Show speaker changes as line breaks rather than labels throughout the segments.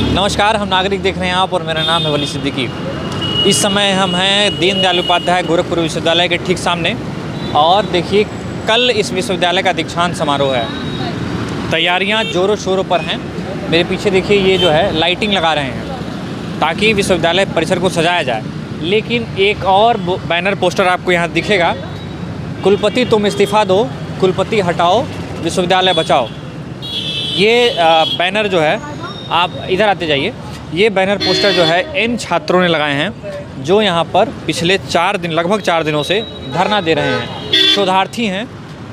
नमस्कार, हम नागरिक देख रहे हैं आप और मेरा नाम है वली सिद्दीकी। इस समय हम हैं दीनदयाल उपाध्याय गोरखपुर विश्वविद्यालय के ठीक सामने और देखिए कल इस विश्वविद्यालय का दीक्षांत समारोह है। तैयारियां ज़ोरों शोरों पर हैं। मेरे पीछे देखिए ये जो है लाइटिंग लगा रहे हैं ताकि विश्वविद्यालय परिसर को सजाया जाए। लेकिन एक और बैनर पोस्टर आपको यहाँ दिखेगा, कुलपति तुम इस्तीफ़ा दो, कुलपति हटाओ, विश्वविद्यालय बचाओ। ये बैनर जो है, आप इधर आते जाइए, ये बैनर पोस्टर जो है इन छात्रों ने लगाए हैं जो यहाँ पर पिछले लगभग 4 दिनों से धरना दे रहे हैं। शोधार्थी हैं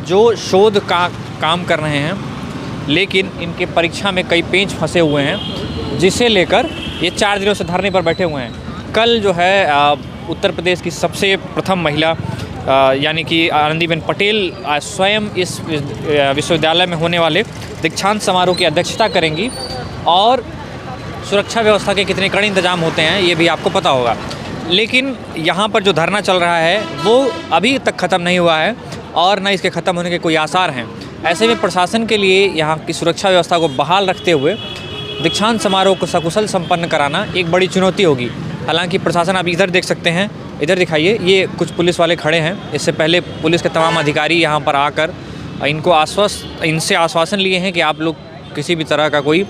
जो शोध का काम कर रहे हैं, लेकिन इनके परीक्षा में कई पेंच फंसे हुए हैं, जिसे लेकर ये 4 दिनों से धरने पर बैठे हुए हैं। कल जो है उत्तर प्रदेश की सबसे प्रथम महिला यानी कि आनंदीबेन पटेल स्वयं इस विश्वविद्यालय में होने वाले दीक्षांत समारोह की अध्यक्षता करेंगी और सुरक्षा व्यवस्था के कितने कड़े इंतजाम होते हैं ये भी आपको पता होगा। लेकिन यहाँ पर जो धरना चल रहा है वो अभी तक ख़त्म नहीं हुआ है और न इसके ख़त्म होने के कोई आसार हैं। ऐसे में प्रशासन के लिए यहाँ की सुरक्षा व्यवस्था को बहाल रखते हुए दीक्षांत समारोह को सकुशल संपन्न कराना एक बड़ी चुनौती होगी। हालांकि प्रशासन, आप इधर देख सकते हैं, इधर दिखाइए, ये कुछ पुलिस वाले खड़े हैं। इससे पहले पुलिस के तमाम अधिकारी यहाँ पर आकर इनसे आश्वासन लिए हैं कि आप लोग किसी भी तरह का कोई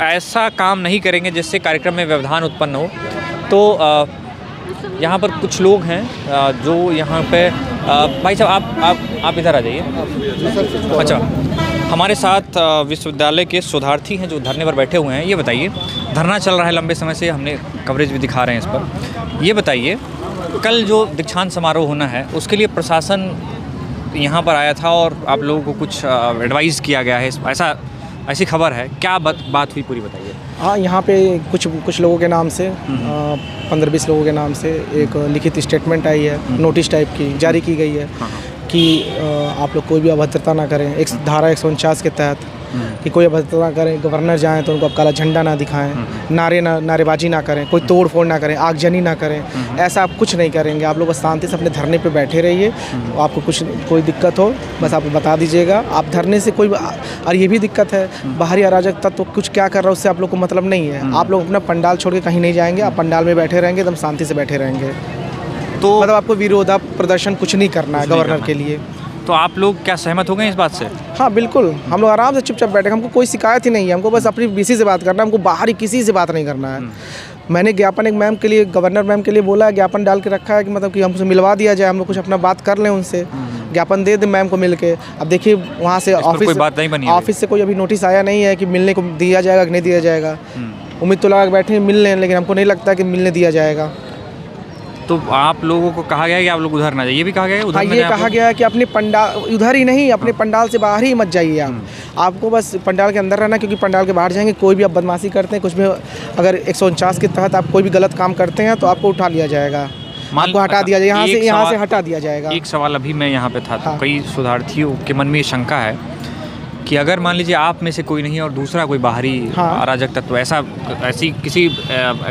ऐसा काम नहीं करेंगे जिससे कार्यक्रम में व्यवधान उत्पन्न हो। तो यहाँ पर कुछ लोग हैं जो यहाँ पे भाई साहब आप इधर आ जाइए। अच्छा, हमारे साथ विश्वविद्यालय के शोधार्थी हैं जो धरने पर बैठे हुए हैं। ये बताइए, धरना चल रहा है लंबे समय से, हमने कवरेज भी दिखा रहे हैं इस पर। ये बताइए, कल जो दीक्षांत समारोह होना है उसके लिए प्रशासन यहाँ पर आया था और आप लोगों को कुछ एडवाइस किया गया है, ऐसी खबर है, क्या बात हुई पूरी बताइए।
हाँ, यहाँ पे कुछ लोगों के नाम से 15-20 लोगों के नाम से एक लिखित स्टेटमेंट आई है, नोटिस टाइप की जारी की गई है कि आप लोग कोई भी अभद्रता ना करें। एक धारा 149 के तहत कि कोई अभद्रता ना करें, गवर्नर जाएँ तो उनको आप काला झंडा ना दिखाएं, नारेबाजी ना करें, कोई तोड़ फोड़ ना करें, आगजनी ना करें। ऐसा आप कुछ नहीं करेंगे। आप लोग बस शांति से अपने धरने पे बैठे रहिए। आपको कोई दिक्कत हो बस आप बता दीजिएगा। आप धरने से कोई, और ये भी दिक्कत है, बाहरी अराजक तत्व कुछ क्या कर रहा है उससे आप लोग को मतलब नहीं है। आप लोग अपना पंडाल छोड़ के कहीं नहीं जाएंगे, आप पंडाल में बैठे रहेंगे, एकदम शांति से बैठे रहेंगे। तो मतलब आपको विरोधा प्रदर्शन कुछ नहीं करना है गवर्नर के लिए।
तो आप लोग क्या सहमत हो गए इस बात से?
हाँ बिल्कुल, हम लोग आराम से चुपचाप बैठे, हमको कोई शिकायत ही नहीं है। हमको बस अपनी बीसी से बात करना है, हमको बाहरी किसी से बात नहीं करना है। मैंने ज्ञापन एक मैम के लिए, गवर्नर मैम के लिए बोला है, ज्ञापन डाल के रखा है कि मतलब कि हमसे मिलवा दिया जाए, हम लोग कुछ अपना बात कर लें उनसे, ज्ञापन दे दें मैम को मिल के। अब देखिए वहाँ से ऑफिस से कोई अभी नोटिस आया नहीं है कि मिलने को दिया जाएगा कि नहीं दिया जाएगा। उम्मीद तो लगा के बैठे मिल लें, लेकिन हमको नहीं लगता कि मिलने दिया जाएगा।
तो आप लोगों को कहा गया है कि आप लोग उधर ना जाइए, ये भी कहा गया है उधर?
हाँ, ये कहा गया है कि अपने पंडाल, उधर ही नहीं, अपने पंडाल से बाहर ही मत जाइए आप। आपको बस पंडाल के अंदर रहना, क्योंकि पंडाल के बाहर जाएंगे, कोई भी आप बदमाशी करते हैं, कुछ भी अगर 149 के तहत आप कोई भी गलत काम करते हैं तो आपको उठा लिया जाएगा, आपको हटा दिया जाएगा, यहाँ से हटा दिया जाएगा।
एक सवाल अभी मैं यहाँ पे था, तो कई शोधार्थियों के मन में ये शंका है कि अगर मान लीजिए आप में से कोई नहीं और दूसरा कोई बाहरी अराजक तत्व ऐसी किसी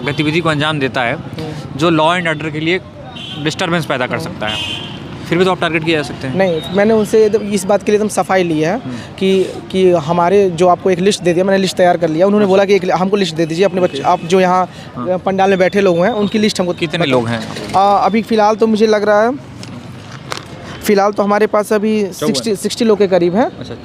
गतिविधि को अंजाम देता है जो लॉ एंड ऑर्डर के लिए डिस्टर्बेंस पैदा कर सकता है, फिर भी तो आप टारगेट किया जा सकते हैं। नहीं, मैंने उनसे इस बात के लिए एकदम सफाई ली है कि हमारे जो आपको एक लिस्ट दे दिया, मैंने लिस्ट तैयार कर लिया। उन्होंने बोला कि हमको लिस्ट दे दीजिए अपने बच्चे, आप जो यहाँ पंडाल में बैठे लोग हैं उनकी लिस्ट हमको। कितने लोग हैं
अभी फ़िलहाल तो मुझे लग रहा है, फ़िलहाल तो हमारे पास अभी 60 लोग के करीब हैं।
अच्छा,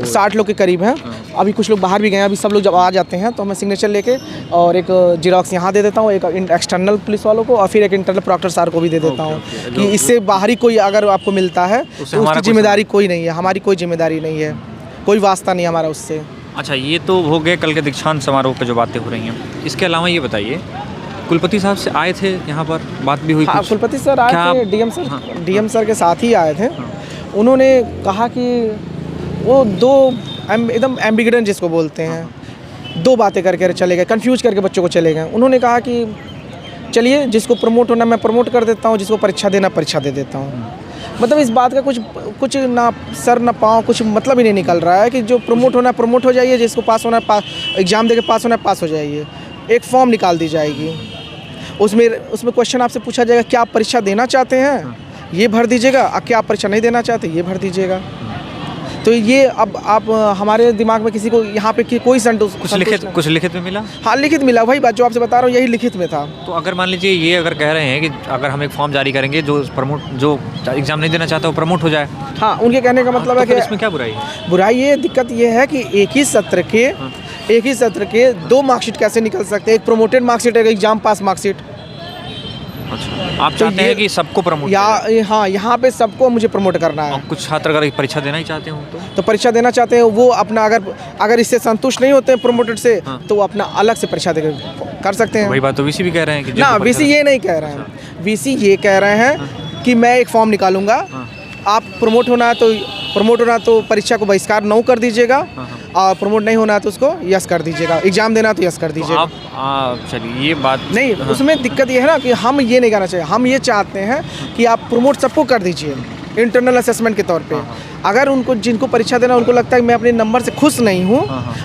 60 लोग के करीब हैं। अभी कुछ लोग बाहर भी गए हैं। अभी सब लोग जब आ जाते हैं तो मैं सिग्नेचर लेके और एक जिरॉक्स यहाँ दे देता हूँ, एक एक्सटर्नल पुलिस वालों को और फिर एक इंटरनल प्रॉक्टर सर को भी दे देता हूँ कि इससे बाहरी कोई अगर आपको मिलता है तो उसकी जिम्मेदारी कोई नहीं है, हमारी कोई जिम्मेदारी नहीं है, कोई वास्ता नहीं हमारा उससे।
अच्छा, ये तो हो गए कल के दीक्षांत समारोह पर जो बातें हो रही हैं। इसके अलावा ये बताइए, कुलपति साहब से आए थे यहाँ पर, बात भी हुई?
हाँ, कुलपति सर आए थे, डीएम सर के साथ ही आए थे। उन्होंने कहा कि वो दो एकदम एम्बिगुइटन जिसको बोलते हैं, दो बातें करके चले गए, कंफ्यूज करके बच्चों को चले गए। उन्होंने कहा कि चलिए जिसको प्रमोट होना मैं प्रमोट कर देता हूँ, जिसको परीक्षा देना परीक्षा दे देता हूँ। मतलब इस बात का कुछ ना सर ना पाँव, कुछ मतलब ही नहीं निकल रहा है कि जो प्रमोट होना प्रमोट हो जाइए, जिसको पास होना एग्ज़ाम दे के पास होना पास हो जाइए। एक फॉर्म निकाल दी जाएगी, उसमें क्वेश्चन आपसे पूछा जाएगा क्या आप परीक्षा देना चाहते हैं, ये भर दीजिएगा, क्या आप परीक्षा नहीं देना चाहते ये भर दीजिएगा। तो ये अब आप हमारे दिमाग में किसी को यहाँ पे कोई
कुछ लिखित में मिला?
हाँ, लिखित मिला, वही बात जो आपसे बता रहा हूँ, यही लिखित में था।
तो अगर मान लीजिए ये अगर कह रहे हैं कि अगर हम एक फॉर्म जारी करेंगे जो एग्ज़ाम नहीं देना चाहता वो प्रमोट हो जाए।
हाँ, उनके कहने का मतलब है कि
इसमें क्या बुराई है?
बुराई ये दिक्कत ये है कि एक ही सत्र के 2 मार्कशीट कैसे निकल सकते हैं, एक प्रोमोटेड मार्कशीट, एक एग्जाम पास मार्कशीट।
अच्छा, आप चाहते हैं कि सबको प्रमोट?
हाँ, यहाँ पे सबको मुझे प्रमोट करना है।
और कुछ छात्र अगर परीक्षा देना ही चाहते हो तो
परीक्षा देना चाहते हैं वो अपना अगर इससे संतुष्ट नहीं होते हैं प्रोमोटेड से, तो वो अपना अलग से परीक्षा कर सकते हैं।
वही बात तो वीसी भी कह रहे हैं कि
ना, वीसी ये नहीं कह रहे हैं। वीसी ये कह रहे हैं कि मैं एक फॉर्म निकालूंगा, आप प्रमोट होना है तो परीक्षा को बहिष्कार नो कर दीजिएगा, और प्रमोट नहीं होना है तो उसको यस कर दीजिएगा, एग्जाम देना तो यस कर दीजिएगा।
आप चलिए ये बात
नहीं, उसमें दिक्कत ये है ना कि हम ये नहीं करना चाहिए। हम ये चाहते हैं कि आप प्रमोट सबको कर दीजिए इंटरनल असेसमेंट के तौर पे। अगर जिनको परीक्षा देना उनको लगता है कि मैं अपने नंबर से खुश नहीं हूँ,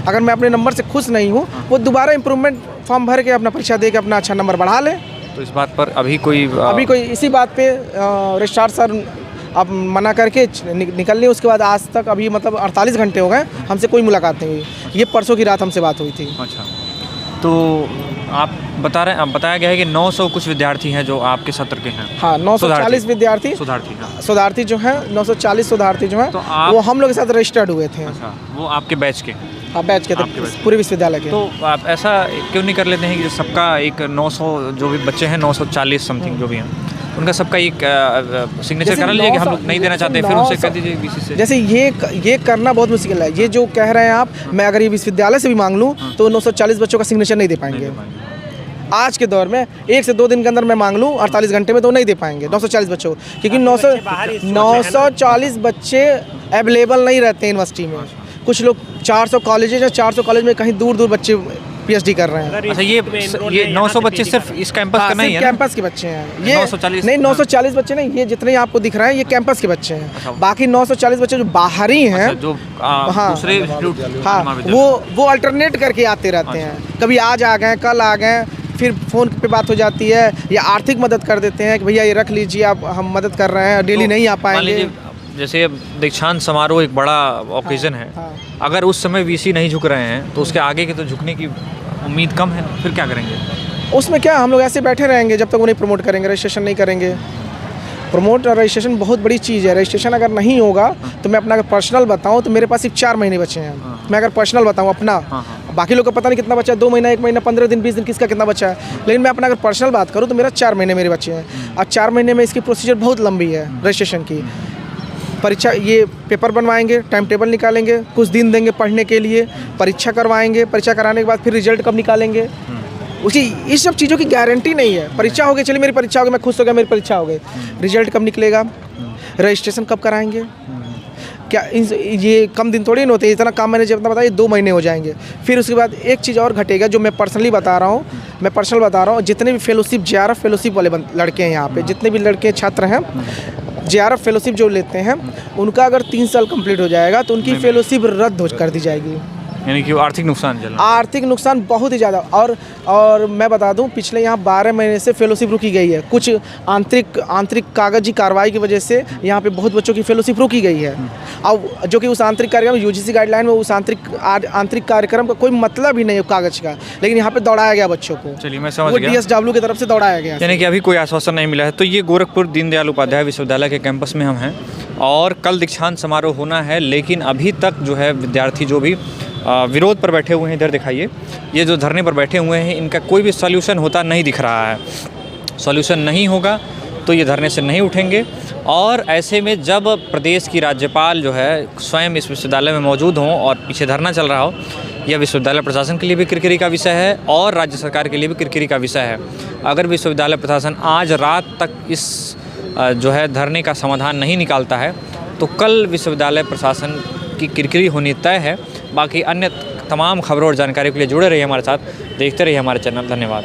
अगर मैं अपने नंबर से खुश नहीं हूँ, वो दोबारा इम्प्रूवमेंट फॉर्म भर के अपना परीक्षा दे के अपना अच्छा नंबर बढ़ा ले।
तो इस बात पर अभी कोई
इसी बात पे रजिस्ट्रार सर अब मना करके निकल लिए। उसके बाद आज तक अभी मतलब 48 घंटे हो गए, हमसे कोई मुलाकात नहीं हुई। ये परसों की रात हमसे बात हुई थी।
अच्छा, तो आप बताया गया है कि 900 कुछ विद्यार्थी हैं जो आपके सत्र के हैं।
हाँ, 940 विद्यार्थी शोधार्थी जो हैं, 940 शोधार्थी जो हैं, तो वो हम लोग के साथ रजिस्टर्ड हुए थे।
अच्छा, वो आपके बैच के?
हाँ, बैच के थे, पूरे विश्वविद्यालय के।
तो आप ऐसा क्यों नहीं कर लेते हैं कि सबका एक 900 जो भी बच्चे हैं, 940 समथिंग जो भी हैं, उनका सबका एक सिग्नेचर करा लीजिए कि हम लोग नहीं देना चाहते, फिर उनसे कह दीजिए वीसी से।
जैसे ये करना बहुत मुश्किल है। ये जो कह रहे हैं आप, मैं अगर ये विश्वविद्यालय से भी मांग लूँ तो 940 बच्चों का सिग्नेचर नहीं दे पाएंगे। आज के दौर में 1 से 2 दिन के अंदर मैं मांग लूँ 48 घंटे में, तो नहीं दे पाएंगे 940 बच्चों, क्योंकि 940 बच्चे अवेलेबल नहीं रहते यूनिवर्सिटी में। कुछ लोग 400 कॉलेजेज है, 400 कॉलेज में कहीं दूर बच्चे पीएचडी कर रहे हैं।
अच्छा, ये 900 बच्चे सिर्फ इस कैंपस का नहीं है?
कैंपस के बच्चे हैं ये।
940
नहीं, 940 बच्चे नहीं, ये जितने आपको दिख रहे हैं ये कैंपस के बच्चे हैं। बाकी 940 बच्चे जो बाहरी हैं,
जो दूसरे
वो अल्टरनेट करके आते रहते हैं। कभी आज आ गए, कल आ गए, फिर फ़ोन पे बात हो जाती है, या आर्थिक मदद कर देते हैं कि भैया ये रख लीजिए, आप हम मदद कर रहे हैं, डेली नहीं आ पाएंगे।
जैसे दीक्षांत समारोह एक बड़ा ओकेजन है, अगर उस समय वीसी नहीं झुक रहे हैं तो उसके आगे के तो झुकने की उम्मीद कम है, फिर क्या करेंगे?
उसमें क्या, हम लोग ऐसे बैठे रहेंगे जब तक उन्हें प्रमोट करेंगे, रजिस्ट्रेशन नहीं करेंगे। प्रमोट और रजिस्ट्रेशन बहुत बड़ी चीज़ है। रजिस्ट्रेशन अगर नहीं होगा तो मैं अपना अगर पर्सनल बताऊं तो मेरे पास सिर्फ 4 महीने बचे हैं। मैं अगर पर्सनल बताऊं अपना, बाकी लोग का पता नहीं कितना बचा है, 2 महीना, 1 महीना, 15 दिन, 20 दिन, किसका कितना बचा है, लेकिन मैं अपना अगर पर्सनल बात करूँ तो मेरा 4 महीने मेरे बचे हैं। और 4 महीने में इसकी प्रोसीजर बहुत लंबी है रजिस्ट्रेशन की। परीक्षा, ये पेपर बनवाएंगे, टाइम टेबल निकालेंगे, कुछ दिन देंगे पढ़ने के लिए, परीक्षा करवाएंगे, परीक्षा कराने के बाद फिर रिजल्ट कब निकालेंगे, उसकी इस सब चीज़ों की गारंटी नहीं है। परीक्षा हो गई, चलिए मेरी परीक्षा हो गई, मैं खुश हो गया, मेरी परीक्षा हो गई, रिजल्ट कब निकलेगा, रजिस्ट्रेशन कब कराएंगे, क्या ये कम दिन थोड़ी ना होते। इतना काम मैंने जब बताया 2 महीने हो जाएंगे। फिर उसके बाद एक चीज़ और घटेगा जो मैं पर्सनल बता रहा हूँ, जितने भी फेलोशिप JRF फेलोशिप वाले लड़के हैं यहाँ पे, जितने भी लड़के छात्र हैं JRF फेलोशिप जो लेते हैं, उनका अगर 3 साल कंप्लीट हो जाएगा तो उनकी फेलोशिप रद्द कर दी जाएगी।
यानी कि आर्थिक
नुकसान बहुत ही ज़्यादा। और मैं बता दूं, पिछले यहाँ 12 महीने से फेलोशिप रुकी गई है। कुछ आंतरिक कागजी कार्रवाई की वजह से यहाँ पे बहुत बच्चों की फेलोशिप रुकी गई है। अब जो कि उस आंतरिक कार्यक्रम UGC गाइडलाइन में उस आंतरिक कार्यक्रम का कोई मतलब ही नहीं है कागज का, लेकिन यहाँ पे दौड़ाया गया बच्चों को।
चलिए, मैं समझ गया,
DSW की तरफ से दौड़ाया गया।
यानी कि अभी कोई आश्वासन नहीं मिला है। तो ये गोरखपुर दीनदयाल उपाध्याय विश्वविद्यालय के कैंपस में हम हैं और कल दीक्षांत समारोह होना है, लेकिन अभी तक जो है विद्यार्थी जो भी विरोध पर बैठे हुए हैं, इधर दिखाइए, ये जो धरने पर बैठे हुए हैं, इनका कोई भी सॉल्यूशन होता नहीं दिख रहा है। सॉल्यूशन नहीं होगा तो ये धरने से नहीं उठेंगे। और ऐसे में जब प्रदेश की राज्यपाल जो है स्वयं इस विश्वविद्यालय में मौजूद हों और पीछे धरना चल रहा हो, यह विश्वविद्यालय प्रशासन के लिए भी किरकिरी का विषय है और राज्य सरकार के लिए भी किरकिरी का विषय है। अगर विश्वविद्यालय प्रशासन आज रात तक इस जो है धरने का समाधान नहीं निकालता है तो कल विश्वविद्यालय प्रशासन की किरकिरी होनी तय है। बाकी अन्य तमाम खबरों और जानकारी के लिए जुड़े रहिए हमारे साथ, देखते रहिए हमारे चैनल। धन्यवाद।